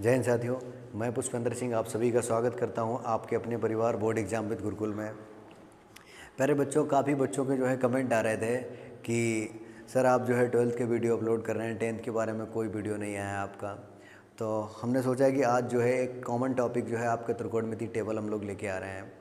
जय हिंद साथियों, मैं पुष्पेंद्र सिंह आप सभी का स्वागत करता हूं आपके अपने परिवार बोर्ड एग्ज़ाम विद गुरुकुल में। प्यारे बच्चों, काफ़ी बच्चों के जो है कमेंट आ रहे थे कि सर आप जो है 12th के वीडियो अपलोड कर रहे हैं, 10th के बारे में कोई वीडियो नहीं आया आपका। तो हमने सोचा है कि आज जो है एक कॉमन टॉपिक जो है आपके त्रिकोणमिति टेबल हम लोग लेके आ रहे हैं।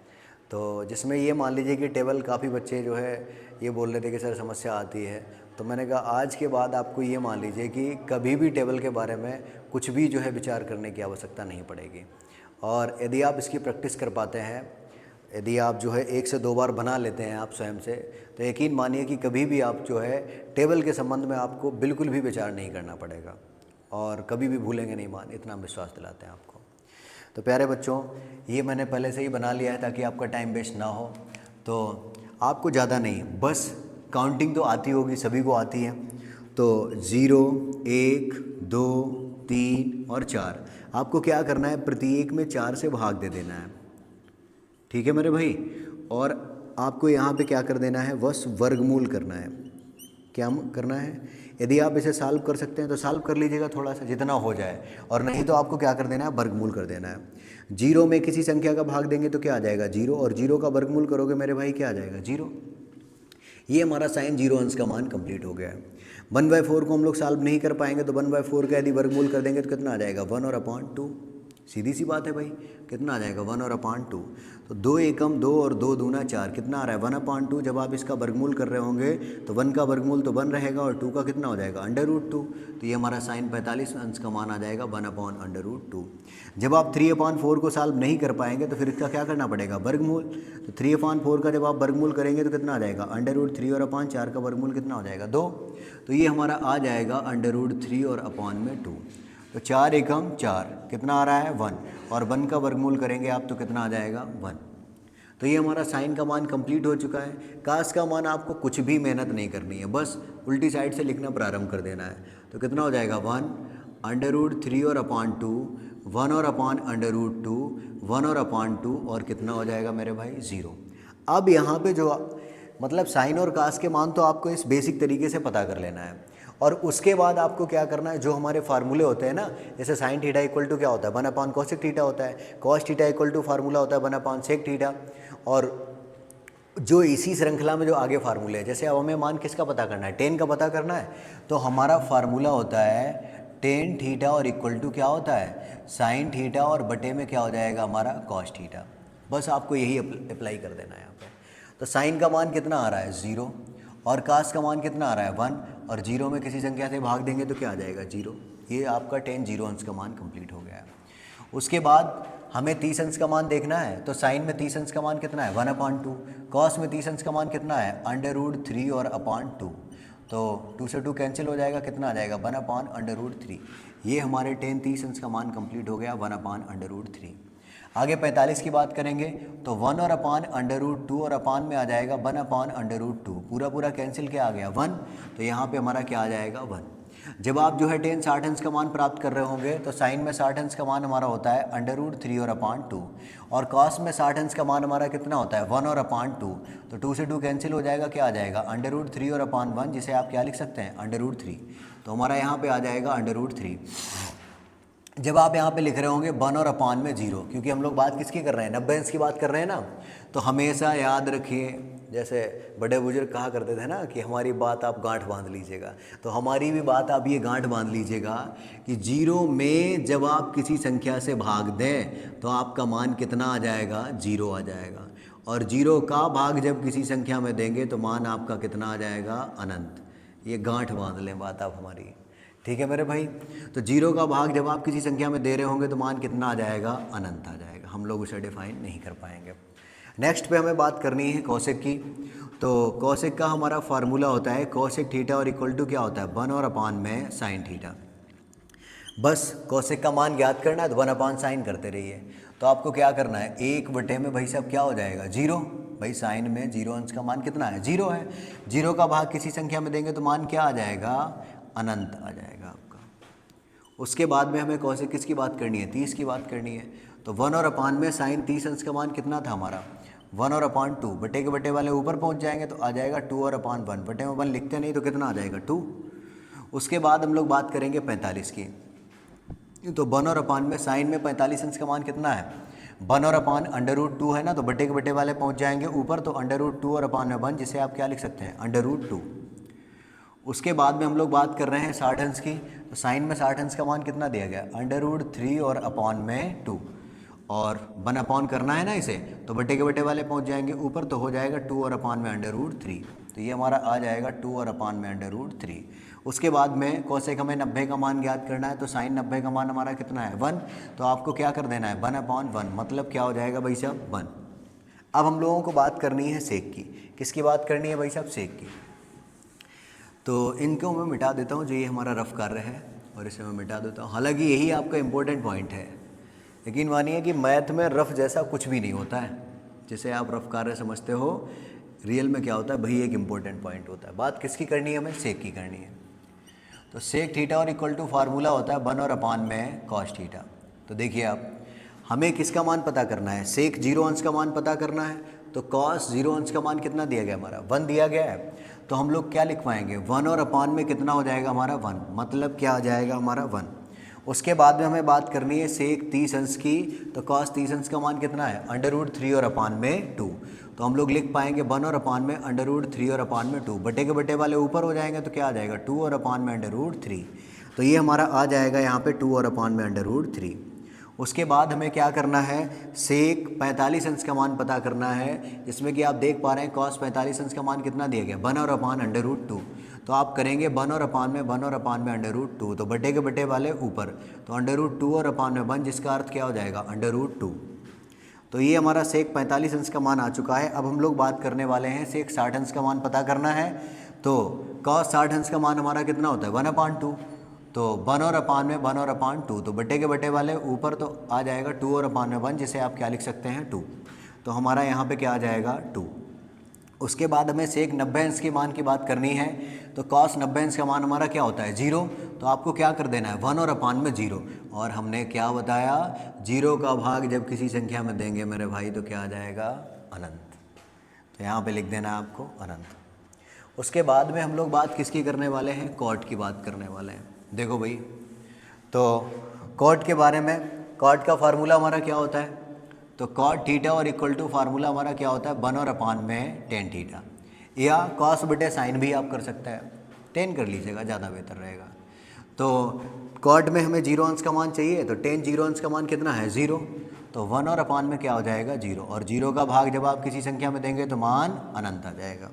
तो जिसमें ये मान लीजिए कि टेबल काफ़ी बच्चे जो है ये बोल रहे थे कि सर समस्या आती है। तो मैंने कहा आज के बाद आपको ये मान लीजिए कि कभी भी टेबल के बारे में कुछ भी जो है विचार करने की आवश्यकता नहीं पड़ेगी। और यदि आप इसकी प्रैक्टिस कर पाते हैं, यदि आप जो है 1 से 2 बार बना लेते हैं आप स्वयं से, तो यकीन मानिए कि कभी भी आप जो है टेबल के संबंध में आपको बिल्कुल भी विचार नहीं करना पड़ेगा और कभी भी भूलेंगे नहीं मान, इतना हम विश्वास दिलाते हैं आपको। तो प्यारे बच्चों, ये मैंने पहले से ही बना लिया है ताकि आपका टाइम वेस्ट ना हो। तो आपको ज़्यादा नहीं, बस काउंटिंग तो आती होगी, सभी को आती है। तो 0, 1, 2, 3 और 4 आपको क्या करना है, प्रत्येक में 4 से भाग दे देना है। ठीक है मेरे भाई। और आपको यहाँ पे क्या कर देना है, बस वर्गमूल करना है। क्या करना है, यदि आप इसे सॉल्व कर सकते हैं तो सॉल्व कर लीजिएगा थोड़ा सा जितना हो जाए, और नहीं तो आपको क्या कर देना है, वर्गमूल कर देना है। 0 में किसी संख्या का भाग देंगे तो क्या आ जाएगा 0, और 0 का वर्गमूल करोगे मेरे भाई क्या आ जाएगा 0। ये हमारा साइन 0 अंश का मान कंप्लीट हो गया है। 1/4 को हम लोग सॉल्व नहीं कर पाएंगे तो 1/4 का यदि वर्गमूल कर देंगे तो कितना आ जाएगा 1 और अपॉन 2। सीधी सी बात है भाई, कितना आ जाएगा 1 और अपॉन 2। तो 2 एकम 2 और 2 दूना 4, कितना आ रहा है 1 अपॉन 2। जब आप इसका वर्गमूल कर रहे होंगे तो 1 का वर्गमूल तो 1 रहेगा और 2 का कितना हो जाएगा √2। तो ये हमारा साइन 45 अंश का मान आ जाएगा 1 अपॉन √2। जब आप 3/4 को सॉल्व नहीं कर पाएंगे तो फिर इसका क्या करना पड़ेगा, वर्गमूल। तो 3/4 का जब आप वर्गमूल करेंगे तो कितना आ जाएगा √3 और अपॉन 4 का वर्गमूल कितना हो जाएगा 2। तो ये हमारा आ जाएगा √3 और अपॉन में 2। तो 4 एकम 4, कितना आ रहा है 1, और 1 का वर्गमूल करेंगे आप तो कितना आ जाएगा 1। तो ये हमारा साइन का मान कंप्लीट हो चुका है। कास का मान आपको कुछ भी मेहनत नहीं करनी है, बस उल्टी साइड से लिखना प्रारंभ कर देना है। तो कितना हो जाएगा 1 √3 और अपॉन 2, 1 और अपॉन √2, 1 और अपॉन 2, और कितना हो जाएगा मेरे भाई 0। अब यहाँ पे जो मतलब साइन और कास के मान तो आपको इस बेसिक तरीके से पता कर लेना है, और उसके बाद आपको क्या करना है, जो हमारे फार्मूले होते हैं ना, जैसे साइन थीटा इक्वल टू क्या होता है 1 अपॉन कोसेक थीटा होता है, cos theta equal to formula होता है 1 अपॉन सेक थीटा, और जो इसी श्रृंखला में जो आगे फार्मूले हैं, जैसे अब हमें मान किसका पता करना है, टेन का पता करना है, तो हमारा फार्मूला होता है टेन थीटा और इक्वल टू क्या होता है साइन थीटा, और बटे में क्या हो जाएगा हमारा कॉस थीटा। बस आपको यही अप्लाई कर देना है यहाँ पे। तो साइन का मान कितना आ रहा है 0, और कास का मान कितना आ रहा है 1, और 0 में किसी संख्या से भाग देंगे तो क्या आ जाएगा 0। ये आपका टेन 0 अंश का मान कंप्लीट हो गया है। उसके बाद हमें 30 अंश का मान देखना है, तो साइन में 30 अंश का मान कितना है 1 अपॉन 2, कॉस में 30 अंश का मान कितना है √3 और अपॉन 2। तो 2 से 2 कैंसिल हो जाएगा, कितना आ जाएगा 1 अपॉन √3। ये हमारे टेन 30 अंश का मान कंप्लीट हो गया 1 अपॉन √3। आगे 45 की बात करेंगे तो 1 और अपॉन √2 और अपॉन में आ जाएगा 1 अपॉन √2, पूरा पूरा कैंसिल क्या आ गया 1, तो यहाँ पे हमारा क्या आ जाएगा 1। जब आप जो है टेन 60 अंश का मान प्राप्त कर रहे होंगे तो साइन में 60 अंश का मान हमारा होता है √3 और अपॉन 2, और कॉस में 60 अंश का मान हमारा कितना होता है 1 और अपॉन 2। तो 2 से 2 कैंसिल हो जाएगा, क्या आ जाएगा √3 और अपॉन 1, जिसे आप क्या लिख सकते हैं √3। तो हमारा यहाँ पे आ जाएगा √3। जब आप यहाँ पे लिख रहे होंगे 1 और अपॉन में 0, क्योंकि हम लोग बात किसकी कर रहे हैं 90 अंश की बात कर रहे हैं ना, तो हमेशा याद रखिए, जैसे बड़े बुजुर्ग कहा करते थे ना कि हमारी बात आप गांठ बांध लीजिएगा, तो हमारी भी बात आप ये गांठ बांध लीजिएगा कि 0 में जब आप किसी संख्या से भाग दें तो आपका मान कितना आ जाएगा 0 आ जाएगा, और 0 का भाग जब किसी संख्या में देंगे तो मान आपका कितना आ जाएगा अनंत। ये गांठ बांध लें बात आप हमारी, ठीक है मेरे भाई। तो 0 का भाग जब आप किसी संख्या में दे रहे होंगे तो मान कितना आ जाएगा अनंत आ जाएगा। हम लोग उसे डिफाइन नहीं कर पाएंगे। नेक्स्ट पे हमें बात करनी है कॉसेक की। तो कॉसेक का हमारा फार्मूला होता है कॉसेक थीटा और इक्वल टू क्या होता है 1 और अपॉन में साइन थीटा। बस कॉसेक का मान ज्ञात करना है तो 1 अपॉन साइन करते रहिए। तो आपको क्या करना है 1 बटे में भाई साहब क्या हो जाएगा 0। भाई साइन में 0 अंश का मान कितना है 0 है। 0 का भाग किसी संख्या में देंगे तो मान क्या आ जाएगा अनंत आ जाएगा आपका। उसके बाद में हमें कॉसेक किसकी बात करनी है 30 की बात करनी है। तो 1 और अपॉन में साइन 30 अंश का मान कितना था हमारा 1 और अपॉन 2, बटे के बटे वाले ऊपर पहुंच जाएंगे तो आ जाएगा 2 और अपॉन 1, बटे में 1 लिखते नहीं तो कितना आ जाएगा 2। उसके बाद हम लोग बात करेंगे 45 की। तो 1 और अपान में साइन में 45 अंश का मान कितना है 1 और अपान √2 है ना, तो बटे के बटे वाले पहुंच जाएंगे ऊपर, तो √2 और अपान में 1, जिसे आप क्या लिख सकते हैं √2। उसके बाद में हम लोग बात कर रहे हैं 60 अंश की, तो साइन में 60 अंश का मान कितना दिया गया √3 और अपान में 2, और 1 अपान करना है ना इसे, तो बटे के बटे वाले पहुंच जाएंगे ऊपर, तो हो जाएगा 2 और अपान में √3, तो ये हमारा आ जाएगा 2 और अपान में √3। उसके बाद में कोसेक हमें 90 का मान ज्ञात करना है, तो साइन 90 का मान हमारा कितना है 1, तो आपको क्या कर देना है 1 अपान 1, मतलब क्या हो जाएगा भाई साहब 1। अब हम लोगों को बात करनी है सेक की। किसकी बात करनी है भाई साहब सेक की। तो इनको मैं मिटा देता हूँ, जो ये हमारा रफ कार्य है, और इसे मैं मिटा देता हूँ। हालांकि यही आपका इम्पोर्टेंट पॉइंट है, यकीन मानिए कि मैथ में रफ जैसा कुछ भी नहीं होता है। जिसे आप रफ कार्य समझते हो, रियल में क्या होता है वही एक इम्पोर्टेंट पॉइंट होता है। बात किसकी करनी है, हमें सेक की करनी है। तो सेक थीटा और इक्वल टू फार्मूला होता है 1 और अपान में कॉस थीटा। तो देखिए आप, हमें किसका मान पता करना है, सेक 0 अंश का मान पता करना है। तो कॉस 0 अंश का मान कितना दिया गया हमारा 1 दिया गया है, तो हम लोग क्या लिख पाएंगे 1 और अपान में कितना हो जाएगा हमारा 1, मतलब क्या आ जाएगा हमारा 1। उसके बाद में हमें बात करनी है सेक 30 अंश की, तो कॉस 30 अंश का मान कितना है √3 और अपान में 2, तो हम लोग लिख पाएंगे 1 और अपान में √3 और अपान में 2, बटे के बटे वाले ऊपर हो जाएंगे, तो क्या आ जाएगा 2 और अपान में √3, तो ये हमारा आ जाएगा यहाँ पे 2 और अपान में √3। उसके बाद हमें क्या करना है, सेक 45 अंश का मान पता करना है, जिसमें कि आप देख पा रहे हैं कॉस 45 अंश का मान कितना दिया गया 1 और अपान √2, तो आप करेंगे 1 और अपान में 1 और अपान में √2, तो बटे के बटे वाले ऊपर, तो √2 और अपान में 1, जिसका अर्थ क्या हो जाएगा √2। तो ये हमारा सेक 45 अंश का मान आ चुका है। अब हम लोग बात करने वाले हैं सेक 60 अंश का मान पता करना है। तो कॉस 60 अंश का मान हमारा कितना होता है 1/2, तो 1 और अपान में 1 और अपान 2, तो बटे के बटे वाले ऊपर, तो आ जाएगा 2 और अपान में 1, जिसे आप क्या लिख सकते हैं 2, तो हमारा यहाँ पे क्या आ जाएगा 2। उसके बाद हमें सेक 90 अंश के मान की बात करनी है। तो कॉस 90 अंश का मान हमारा क्या होता है 0, तो आपको क्या कर देना है 1 और अपान में 0, और हमने क्या बताया 0 का भाग जब किसी संख्या में देंगे मेरे भाई, तो क्या आ जाएगा अनंत, तो यहाँ पे लिख देना है आपको अनंत। उसके बाद में हम लोग बात किसकी करने वाले हैं, कॉट की बात करने वाले हैं। देखो भाई, तो कॉट के बारे में, कॉट का फार्मूला हमारा क्या होता है, तो कॉट थीटा और इक्वल टू फार्मूला हमारा क्या होता है 1 और अपान में टेन थीटा, या कॉस बटे साइन भी आप कर सकते हैं, 10 कर लीजिएगा ज़्यादा बेहतर रहेगा। तो कॉट में हमें 0 अंश का मान चाहिए, तो टेन 0 अंश का मान कितना है 0, तो 1 और अपान में क्या हो जाएगा 0, और 0 का भाग जब आप किसी संख्या में देंगे तो मान अनंत आ जाएगा।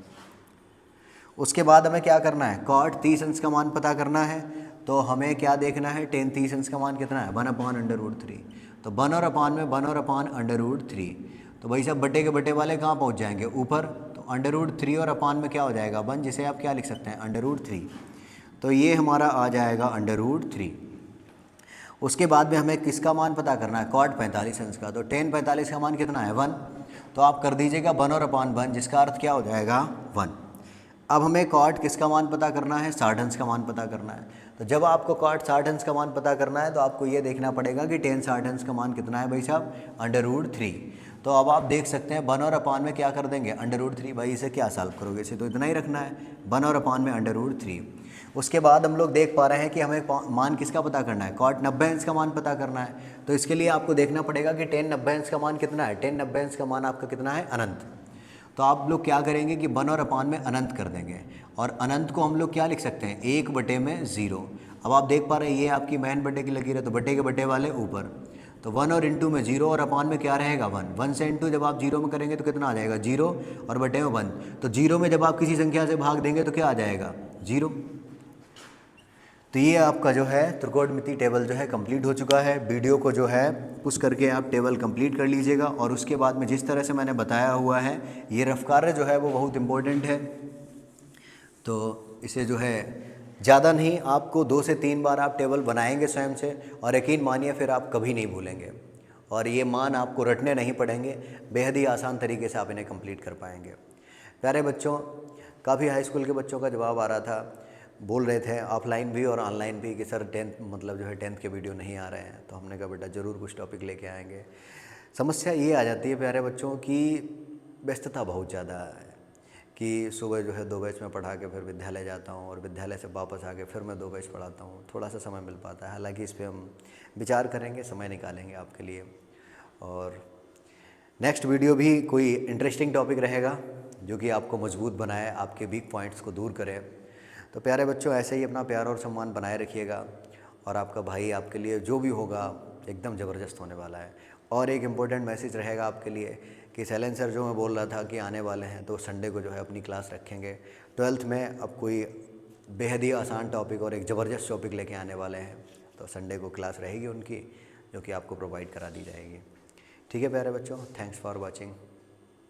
उसके बाद हमें क्या करना है, कॉट 30 अंश का मान पता करना है। तो हमें क्या देखना है, टेन 30 अंश का मान कितना है 1/√3, तो 1 और अपान में 1 और अपान √3, तो भाई साहब बटे के बटे वाले कहाँ पहुँच जाएंगे ऊपर, तो √3 और अपान में क्या हो जाएगा 1, जिसे आप क्या लिख सकते हैं √3, तो ये हमारा आ जाएगा √3। उसके बाद में हमें किसका मान पता करना है, कॉट 45 अंश का, तो टेन 45 का मान कितना है 1, तो आप कर दीजिएगा 1 और अपान 1, जिसका अर्थ क्या हो जाएगा 1। अब हमें कॉट किसका मान पता करना है, 60 अंश का मान पता करना है। तो जब आपको कॉट 60 अंश का मान पता करना है, तो आपको ये देखना पड़ेगा कि टेन 60 अंश का मान कितना है भाई साहब √3। तो अब आप देख सकते हैं 1 और अपान में क्या कर देंगे √3, भाई इसे क्या सॉल्व करोगे, इसे तो इतना ही रखना है 1 और अपान में √3। उसके बाद हम लोग देख पा रहे हैं कि हमें मान किसका पता करना है, कॉट 90 अंश का मान पता करना है। तो इसके लिए आपको देखना पड़ेगा कि टेन 90 अंश का मान कितना है, टेन 90 अंश का मान आपका कितना है अनंत। तो आप लोग क्या करेंगे कि 1 और अपान में अनंत कर देंगे, और अनंत को हम लोग क्या लिख सकते हैं 1/0। अब आप देख पा रहे हैं ये आपकी मैन बटे की लकीर है, तो बटे के बटे वाले ऊपर, तो 1 और इंटू में 0 और अपान में क्या रहेगा 1, 1 से इंटू जब आप 0 में करेंगे तो कितना आ जाएगा 0, और बटे में 1, तो 0 में जब आप किसी संख्या से भाग देंगे तो क्या आ जाएगा 0। तो ये आपका जो है त्रिकोणमिति टेबल जो है कंप्लीट हो चुका है। वीडियो को जो है पुश करके आप टेबल कंप्लीट कर लीजिएगा, और उसके बाद में जिस तरह से मैंने बताया हुआ है, ये रफ कार्य जो है वो बहुत इम्पोर्टेंट है। तो इसे जो है ज़्यादा नहीं, आपको 2 से 3 बार आप टेबल बनाएंगे स्वयं से, और यकीन मानिए फिर आप कभी नहीं भूलेंगे, और ये मान आपको रटने नहीं पड़ेंगे, बेहद ही आसान तरीके से आप इन्हें कंप्लीट कर पाएंगे। प्यारे बच्चों, काफ़ी हाई स्कूल के बच्चों का जवाब आ रहा था, बोल रहे थे ऑफलाइन भी और ऑनलाइन भी कि सर 10th मतलब जो है 10th के वीडियो नहीं आ रहे हैं। तो हमने कहा बेटा ज़रूर कुछ टॉपिक लेके आएंगे। समस्या ये आ जाती है प्यारे बच्चों की व्यस्तता बहुत ज़्यादा है, कि सुबह जो है 2 बैच में पढ़ा के फिर विद्यालय जाता हूँ और विद्यालय से वापस आके फिर मैं 2 बैच पढ़ाता हूँ। थोड़ा सा समय मिल पाता है, हालांकि इस पे हम विचार करेंगे, समय निकालेंगे आपके लिए। और नेक्स्ट वीडियो भी कोई इंटरेस्टिंग टॉपिक रहेगा जो कि आपको मजबूत बनाए, आपके वीक पॉइंट्स को दूर करे। तो प्यारे बच्चों, ऐसे ही अपना प्यार और सम्मान बनाए रखिएगा और आपका भाई आपके लिए जो भी होगा एकदम ज़बरदस्त होने वाला है। और एक इम्पोर्टेंट मैसेज रहेगा आपके लिए कि शैलेन सर जो मैं बोल रहा था कि आने वाले हैं, तो संडे को जो है अपनी क्लास रखेंगे। 12th में अब कोई बेहद ही आसान टॉपिक और एक ज़बरदस्त टॉपिक लेके आने वाले हैं, तो संडे को क्लास रहेगी उनकी, जो कि आपको प्रोवाइड करा दी जाएगी। ठीक है प्यारे बच्चों, थैंक्स फॉर वॉचिंग।